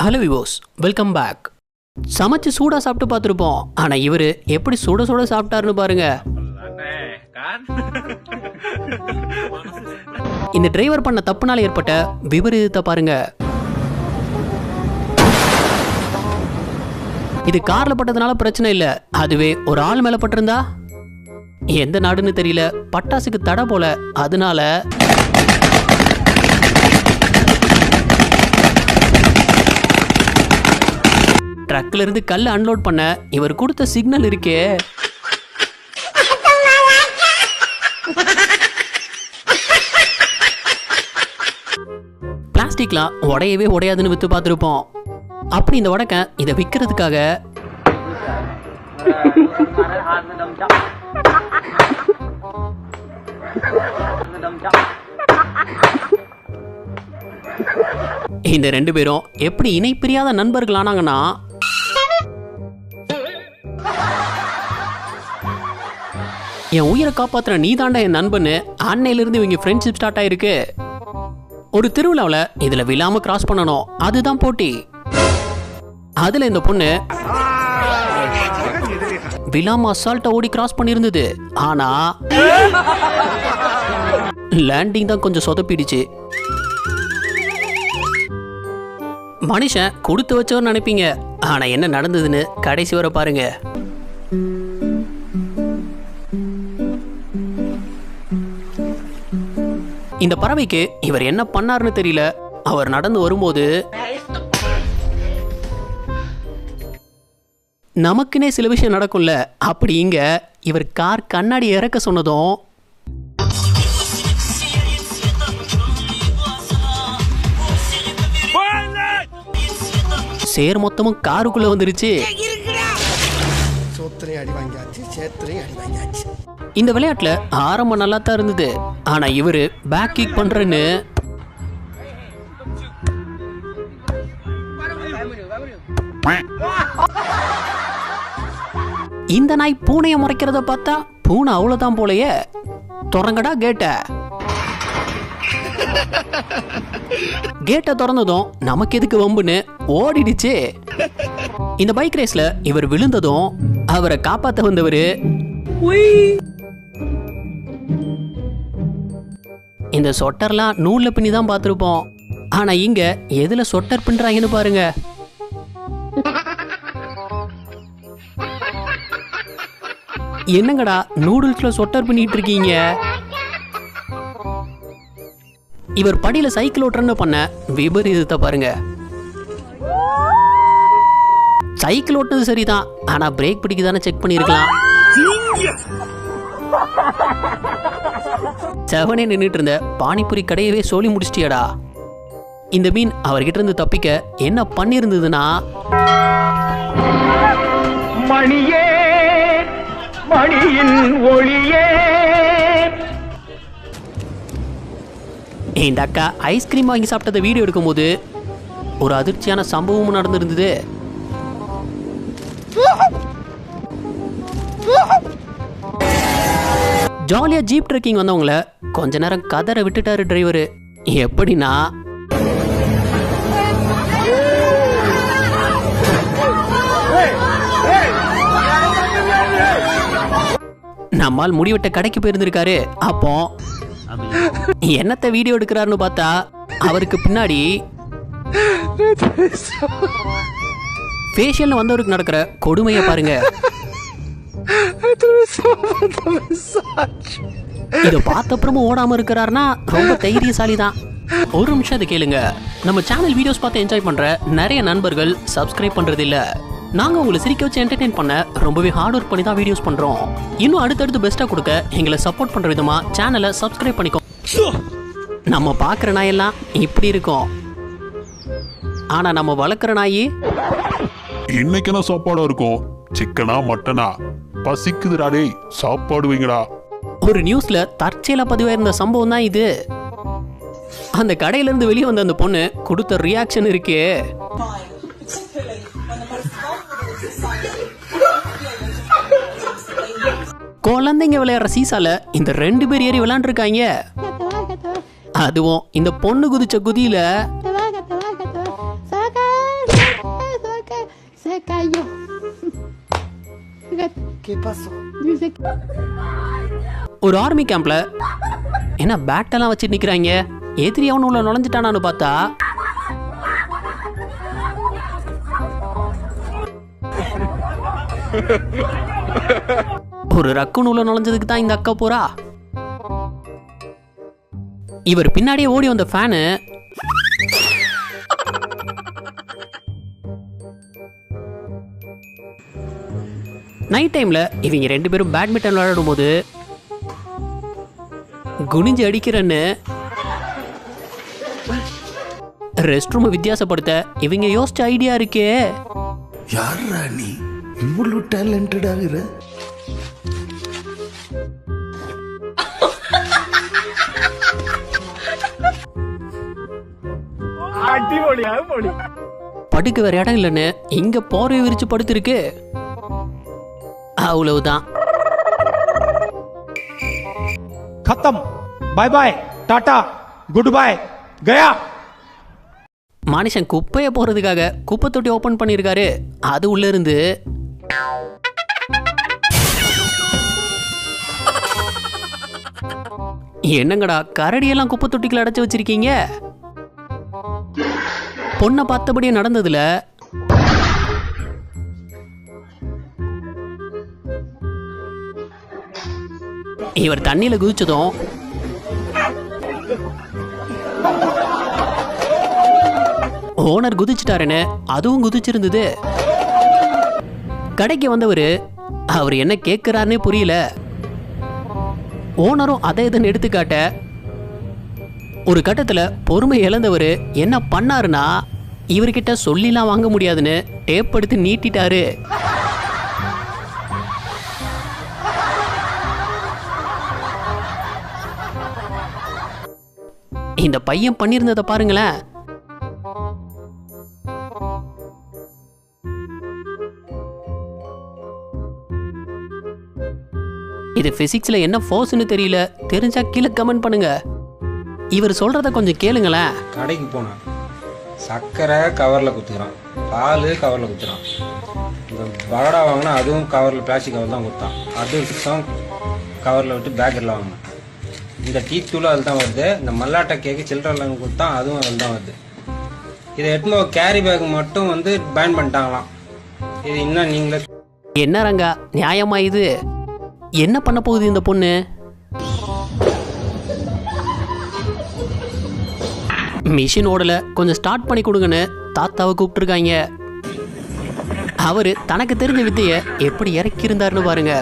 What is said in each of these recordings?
Hello விவோஸ், welcome back. சமைச்சு சூடாக சாப்பிட்டு பார்த்துருப்போம். ஆனால் இவர் எப்படி சுட சுட சாப்பிட்டாருன்னு பாருங்க. இந்த டிரைவர் பண்ண தப்புனால ஏற்பட்ட விபரீதத்தை பாருங்க. இது கார்ல பட்டதுனால பிரச்சனை இல்லை, அதுவே ஒரு ஆள் மேல பட்டிருந்தா எந்த நாடுன்னு தெரியல, பட்டாசுக்கு தடை போல. அதனால ட்ரக்ல இருந்து கல்ல அன்லோட் பண்ண இவர் கொடுத்த சிக்னல் இருக்கே, பிளாஸ்டிக்லாம் உடையவே உடையாதுன்னு வித்து பார்த்துருப்போம். அப்படி இந்த வடக்க இதை விற்கிறதுக்காக இந்த ரெண்டு பேரும் எப்படி இணை பிரியாத நண்பர்கள் ஆனாங்கன்னா, என் உயிரை காப்பாத்துற நீ தாண்டா என் நண்பன்னு அன்னையிலிருந்து இவங்க ஃப்ரெண்ட்ஷிப் ஸ்டார்ட் ஆயிருக்கு. ஒரு திருவிழாவில் இதுல விழாம கிராஸ் பண்ணணும், அதுதான் போட்டி. அதுல இந்த பொண்ணு விழாம அசால்ட்டா ஓடி கிராஸ் பண்ணியிருந்தது. ஆனா லேண்டிங் தான் கொஞ்சம் சொதப்பிடுச்சு. மனுஷன் கொடுத்து வச்சவர் நினைப்பீங்க, ஆனா என்ன நடந்ததுன்னு கடைசி வரை பாருங்க. இந்த பறவைக்கு இவர் என்ன பண்ணாருன்னு தெரியல. அவர் நடந்து வரும்போது நமக்குன்னே சில விஷயம் நடக்கும்ல, அப்படி இங்க இவர் கார் கண்ணாடி இறக்க சொன்னதும் சேர் மொத்தமும் காருக்குள்ள வந்துருச்சு. இந்த விளையாட்டுல ஆரம்பம் நல்லா தான் இருந்தது. ஆனா இவரு பேக் கிக் பண்றேன்னு இந்த நாய் பூனையை முறைக்கிறத பார்த்தா பூனை அவ்வளவுதான் போலயே. திறங்கடா கேட்ட. கேட்டை திறந்ததும் நமக்கு எதுக்கு வம்புன்னு ஓடிடுச்சு. இந்த பைக் ரேஸ்ல இவர் விழுந்ததும் அவரை காப்பாத்த வந்தவரு இந்த சொட்டர்லாம் நூல்ல பின்னி தான் பார்த்திருப்போம். ஆனா இங்க எதுல சொட்டர் பின்றாங்கன்னு பாருங்க. என்னங்கடா நூடுல்ஸ்ல சொட்டர் பண்ணிட்டு இருக்கீங்க? இவர் படியில சைக்கிள் ஓட்டுறன்னு பண்ண விபரீதத்தை பாருங்க. சைக்கிள் ஓட்டுறது சரிதான், ஆனா பிரேக் பிடிக்குதானே செக் பண்ணிருக்கலாம். செவனே நின்றுட்டு இருந்த பானிபுரி கடையவே சொல்லி முடிச்சிட்டியடா. இந்த மீன் அவர்கிட்ட இருந்து தப்பிக்க என்ன பண்ணிருந்ததுன்னா, மணியே மணியின் ஒளியே. இந்த அக்கா ஐஸ்கிரீம் வாங்கி சாப்பிட்டத வீடியோ எடுக்கும்போது ஒரு அதிர்ச்சியான சம்பவமும் நடந்திருந்தது. ஜாலியா ஜீப் ட்ரெக்கிங் வந்தவங்கள கொஞ்ச நேரம் கதற விட்டுட்டாரு டிரைவரு. எப்படின்னா, நம்மால் முடிவெட்ட கடைக்கு போயிருந்திருக்காரு. அப்போ என்னத்த வீடியோ எடுக்கிறாருன்னு பார்த்தா அவருக்கு பின்னாடி ஃபேஷியல்னு வந்தவருக்கு நடக்கிற கொடுமையை பாருங்க. இதை பார்த்த அப்புறமும் ஓடாம இருக்கிறாருன்னா ரொம்ப தைரியசாலி தான். ஒரு நிமிஷம் அதை கேளுங்க. நம்ம சேனல் வீடியோஸ் பார்த்து என்ஜாய் பண்ற நிறைய நண்பர்கள் சப்ஸ்கிரைப் பண்றது இல்ல. நாங்க உங்களை சிரிக்க வச்சு என்டர்டெயின் பண்ண ரொம்பவே ஹார்ட் ஒர்க் பண்ணி தான் வீடியோஸ் பண்றோம். இன்னும் அடுத்தடுத்து பெஸ்டா கொடுக்க எங்களை சப்போர்ட் பண்ற விதமா சேனலை சப்ஸ்கிரைப் பண்ணிக்கோ. நம்ம பாக்குற நாயெல்லாம் இப்படி இருக்கும், ஆனா நம்ம வளர்க்குற நாயி இன்னைக்கு என்ன சாப்பாடா இருக்கும்? சிக்கனா மட்டனா? பசிக்குதுடா டேய், சாப்பாடு வைங்கடா. ஒரு நியூஸ்ல தற்செயலா பதிவாயிருந்த சம்பவம் தான் இது. அந்த கடையில இருந்து வெளியே வந்த அந்த பொண்ணு கொடுத்த ரியாக்ஷன் இருக்கே, குழந்தைங்க விளையாடுற சீசால இந்த 2 பேர் ஏறி விளையாண்டுருக்காங்க. அதுவும் இந்த பொண்ணு குதிச்ச குதியில se cayó. Fíjate. ¿Qué pasó? Dice que... ஒரு ஆர்மி கேம்ப்ல என்ன பேட்டெல்லாம் வச்சு நிக்கிறாங்க. எதிரி அவனு உள்ள நுழைஞ்சிட்டானான்னு பார்த்தா ஒரு ரக்குன் உள்ள நுழைஞ்சதுக்கு தான் இந்த அக்கா போறா. இவர் பின்னாடியே ஓடி வந்த ஃபேனு நைட் டைம்ல இவங்க 2 பேரும் பேட்மிண்டன் விளையாடும் போது குனிஞ்சு அடிக்கிறன்னு ரெஸ்ட் ரூம் வித்தியாசப்படுத்த இவங்க யோசிச்ச ஐடியா இருக்கே. யாரா நீ இவ்வளவு டேலண்டட் ஆகுற? படுக்க வேற இடம் இல்லைன்னு இங்க போர்வை விரிச்சு படுத்திருக்கு. அவ்வளவுதான். खत्म bye bye tata good bye गया. மனுஷன் குப்பையை போறதுக்காக குப்பை தொட்டி ஓபன் பண்ணிருக்காரு. அது உள்ள இருந்து என்னங்கடா கரடியெல்லாம் குப்பை தொட்டிக்குள்ள அடைச்சு வச்சிருக்கீங்க? பொண்ணை பார்த்தபடியே நடந்ததுல இவர் தண்ணியில குதிச்சதும் ஓனர் குதிச்சிட்டாருன்னு அதுவும் குதிச்சிருந்தது. கடைக்கு வந்தவர் அவர் என்ன கேட்கிறாருன்னே புரியல. ஓனரும் அதை இதன்னு எடுத்துக்காட்ட ஒரு கட்டத்துல பொறுமை இழந்தவர் என்ன பண்ணாருன்னா இவர்கிட்ட சொல்லிலாம் வாங்க முடியாதுன்னு டேப் எடுத்து நீட்டிட்டாரு. இந்த பையன் பண்ணிருந்ததை பாருங்களேன். இது பிசிக்ஸ்ல என்ன ஃபோர்ஸ்னு தெரியல. தெரிஞ்சா கீழே கமெண்ட் பண்ணுங்க. இவர் சொல்றத கொஞ்சம் கேளுங்களேன். கடைக்கு போனான், சர்க்கரை கவரில் குத்துக்கிறான், பால் கவரில் குத்துறான். இந்த பகடா வாங்கினா அதுவும் கவரில் பிளாஸ்டிக் கவர் தான் கொடுத்தான். அது 6 கவரில் விட்டு பேக்கரில் வாங்கினான். இந்த டீ தூள் அதில் தான் வருது. இந்த மல்லாட்டை கேக்கு சில்லறையில் கொடுத்தா அதுவும் அதில் தான் வருது. இதை எடுத்துன்னு ஒரு கேரி பேக் மட்டும் வந்து பேன் பண்ணிட்டாங்களாம். இது இன்னும் நீங்களே என்ன ரங்கா நியாயமா இது? என்ன பண்ண போகுது இந்த பொண்ணு? மிஷின் ஓடல, கொஞ்சம் ஸ்டார்ட் பண்ணி கொடுங்கன்னு தாத்தாவை கூப்பிட்டுருக்காங்க. அவரு தனக்கு தெரிஞ்ச வித்தைய எப்படி இறக்கி இருந்தாருன்னு பாருங்க.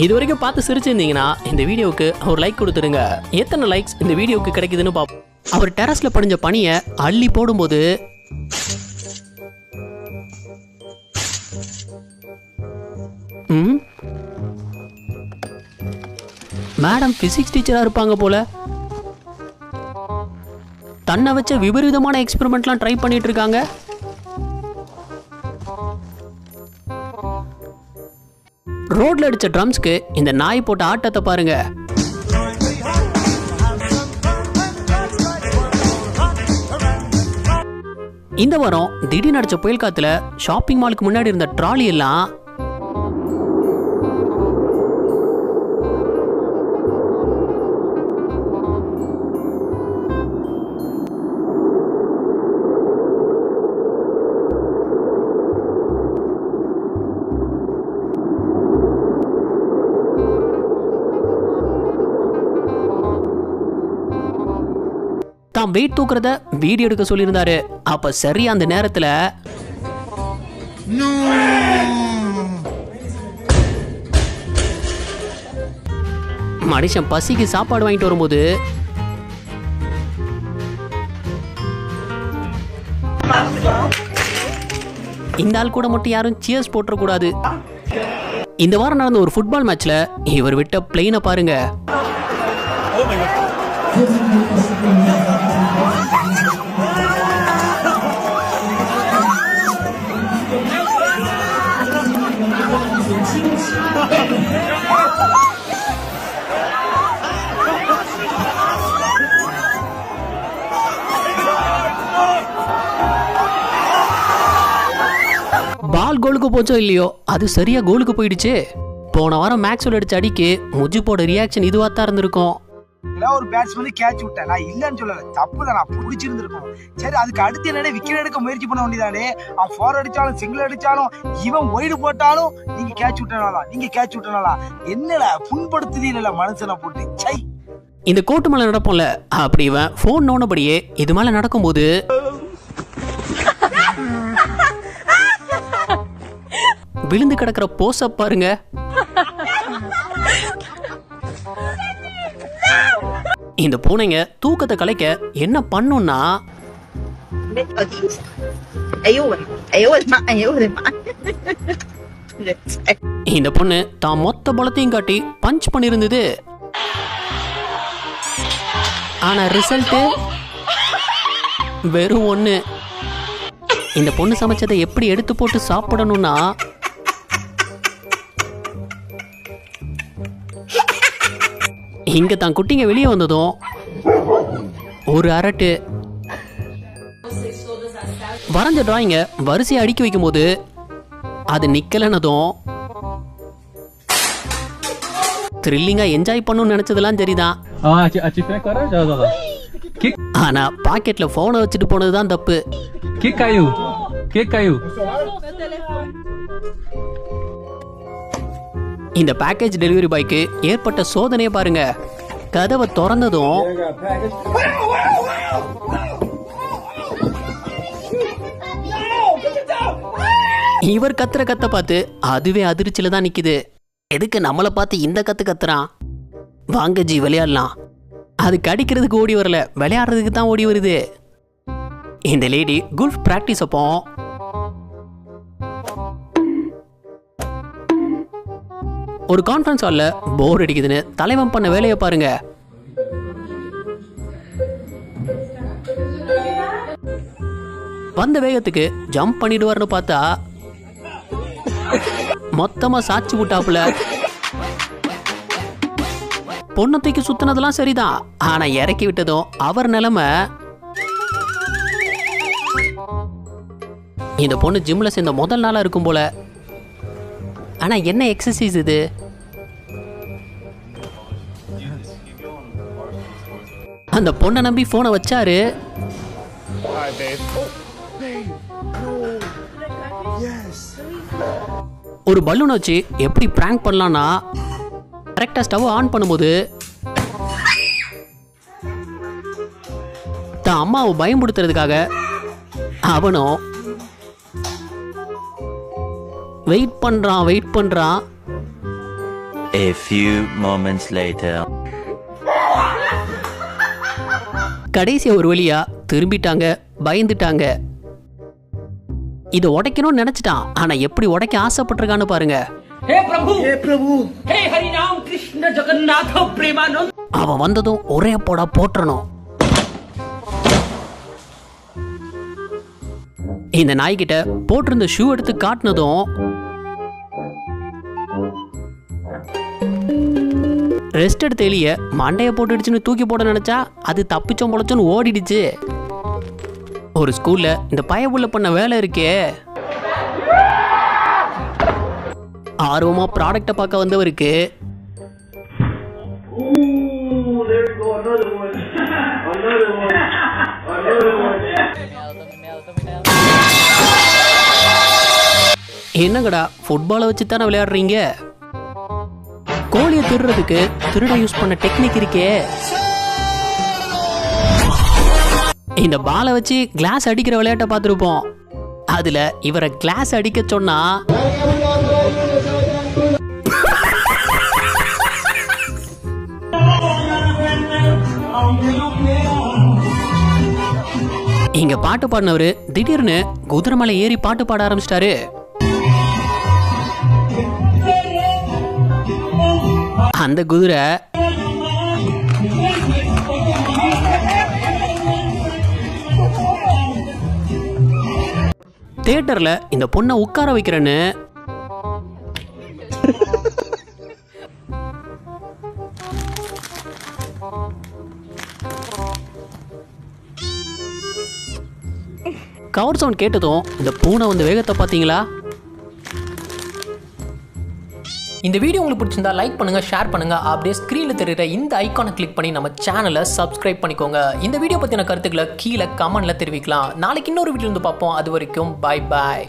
இது வரைக்கும் பார்த்து சிரிச்சிருந்தீங்கன்னா இந்த வீடியோவுக்கு ஒரு லைக் கொடுத்துருங்க. எத்தனை லைக்ஸ் இந்த வீடியோவுக்கு கிடைக்குதுன்னு பார்ப்போம். அவர் டெரஸ்ல படிஞ்ச பனியை அள்ளி போடும்போது மேடம் பிசிக்ஸ் டீச்சரா இருப்பாங்க போல. தன்னை வச்ச விபரீதமான எக்ஸ்பெரிமெண்ட்லாம் ட்ரை பண்ணிட்டு இருக்காங்க. ரோட்ல அடிச்ச ட்ரம்ஸ்க்கு இந்த நாய் போட்ட ஆட்டத்தை பாருங்க. இந்த வாரம் திடீர்னு அடிச்ச புயல் காத்துல ஷாப்பிங் மாலுக்கு முன்னாடி இருந்த ட்ராலி எல்லாம் தான் வெயிட் தூக்குறத வீடியோ எடுக்க சொல்லியிருந்தாரு. அப்ப சரியா அந்த நேரத்துல மனுஷன் பசிக்கு சாப்பாடு வாங்கிட்டு வரும்போது இந்த ஆள் கூட மட்டும் யாரும் சியர்ஸ் போட்டுறக்கூடாது. இந்த வாரம் நடந்த ஒரு ஃபுட்பால் மேட்ச்ல இவர் விட்ட பிளேனை பாருங்க. கோலுக்கு போச்சோ இல்லையோ அது சரியா கோலுக்கு போயிடுச்சு. போன வாரம் மேக்ஸ்வெல் அடிச்ச அடிக்கு முஜிப்போட ரியாக்ஷன் இதுவா தான் இருந்திருக்கும். ஒரு பேட்ஸ்மேன் கேட்ச் விட்டேன், நான் இல்லன்னு சொல்லல, தப்பு தான், நான் பிடிச்சிருந்திருக்கும். சரி, அதுக்கு அடுத்து என்னடே விக்கெட் எடுக்க முயற்சி பண்ண வேண்டியதானே. அவன் 4 அடிச்சாலும் சிங்கிள் அடிச்சாலும் இவன் ஒய்டு போட்டாலும் நீங்க கேட்ச் விட்டனாலா என்னடா புண்படுத்துதீங்கள மனுஷனை போட்டு. சை, இந்த கோட்டு மேல நடப்போம்ல, அப்படி இவன் போன் நோனபடியே இது மேல நடக்கும்போது விழுந்து கிடக்கிற போஸ பாருங்க. இந்த பூனைங்க தூக்கத்தை கலைக்க என்ன பண்ணும்னா இந்த பொண்ணு தான் மொத்த பலத்தையும் காட்டி பஞ்ச் பண்ணிருந்தது. ஆனா ரிசல்ட் வெறும் 1. இந்த பொண்ணு சமைச்சதை எப்படி எடுத்து போட்டு சாப்பிடணும்னா இங்க தான் குட்டிங்க வெளியே வந்ததும் ஒரு அரட்டு. வரைஞ்ச டிராயிங்க வரிசையை அடுக்கி வைக்கும் போது அது நிக்கலனதும் த்ரில்லிங்கா என்ஜாய் பண்ணணும்னு நினைச்சதெல்லாம் சரிதான். ஆனா பாக்கெட்ல போனை வச்சுட்டு போனதுதான் தப்பு. இந்த பேக்கேஜ் டெலிவரி பாய்க்கு ஏற்பட்ட சோதனையை பாருங்க. கதவை திறந்ததும் இவர் கத்துற கத்த பார்த்து அதுவே அதிர்ச்சியில தான் நிக்குது. எதுக்கு நம்மளை பார்த்து இந்த கத்து கத்துறான்? வாங்க ஜி விளையாடலாம். அது கடிக்கிறதுக்கு ஓடி வரல, விளையாடுறதுக்கு தான் ஓடி வருது. இந்த லேடி குல்ஃப் பிராக்டிஸ் அப்போ ஒரு கான்ஃபரன்ஸ் ஹால்ல போர் அடிக்குதுன்னு தலைவன் பண்ண வேலையை பாருங்க. வந்த வேகத்துக்கு ஜம்ப் பண்ணிடுவார்னு பார்த்தா மொத்தமா சாட்சி விட்டாப்புல. பொண்ணத்தைக்கு சுத்தினதெல்லாம் சரிதான், ஆனா இறக்கி விட்டதும் அவர் நிலைமை. இந்த பொண்ணு ஜிம்ல சேர்ந்த முதல் நாளா இருக்கும் போல. ஆனா என்ன எக்ஸசைஸ் இது? அந்த பொண்ணை நம்பி போனை வச்சாரு. ஒரு பலூன் வச்சு எப்படி பிராங்க் பண்ணலாம்னா கரெக்டா ஸ்டவ் ஆன் பண்ணும்போது தான் அம்மாவை பயன்படுத்துறதுக்காக அவனும் வெயிட் பண்றான். A few moments later. கடைசி ஒரு வழியா திரும்பிட்டாங்க, பயந்துட்டாங்க. இதை உடைக்கணும்னு நினைச்சிட்டான், ஆனா எப்படி உடைக்க ஆசைப்பட்டிருக்கான்னு பாருங்க. அவன் வந்ததும் ஒரே போடா போட்டுறணும். இந்த நாய்கிட்ட போட்டிருந்த ஷூ எடுத்து காட்டினதும் ரெஸ்ட் எடுத்த எலிய மண்டைய போட்டுடுச்சுன்னு தூக்கி போட நினைச்சா அது தப்பிச்சோம் பொழைச்சோன்னு ஓடிடுச்சு. ஒரு ஸ்கூல்ல இந்த பயபுள்ள பண்ண வேலை இருக்கே. ஆர்வமா ப்ராடக்ட பார்க்க வந்தவருக்கு என்னங்கடா ஃபுட்பாலை வச்சு தானே விளையாடுறீங்க? கோழியை திருடுறதுக்கு திருட யூஸ் பண்ண டெக்னிக் இருக்கே. இந்த பாலை வச்சு கிளாஸ் அடிக்கிற விளையாட்டை பார்த்துருப்போம். அதுல இவரை கிளாஸ் அடிக்க சொன்னா இங்க பாட்டு பாடினவரு திடீர்னு குதிரை மலை ஏறி பாட்டு பாட ஆரம்பிச்சிட்டாரு. அந்த குதிரை தியேட்டர்ல இந்த பொண்ணை உட்கார வைக்கிறேன்னு கவர் சவுண்ட் கேட்டதும் இந்த பூனை வந்து வேகத்தை பார்த்தீங்களா? இந்த வீடியோ உங்களுக்கு பிடிச்சிருந்தா லைக் பண்ணுங்க, ஷேர் பண்ணுங்க. அப்படியே ஸ்க்ரீன்ல தெரியுற இந்த ஐகானை கிளிக் பண்ணி நம்ம சேனலை சப்ஸ்கிரைப் பண்ணிக்கோங்க. இந்த வீடியோ பத்தின கருத்துக்களை கீழே கமெண்ட்ல தெரிவிக்கலாம். நாளைக்கு இன்னொரு வீடியோ வந்து பார்ப்போம். அது வரைக்கும் பை பாய்.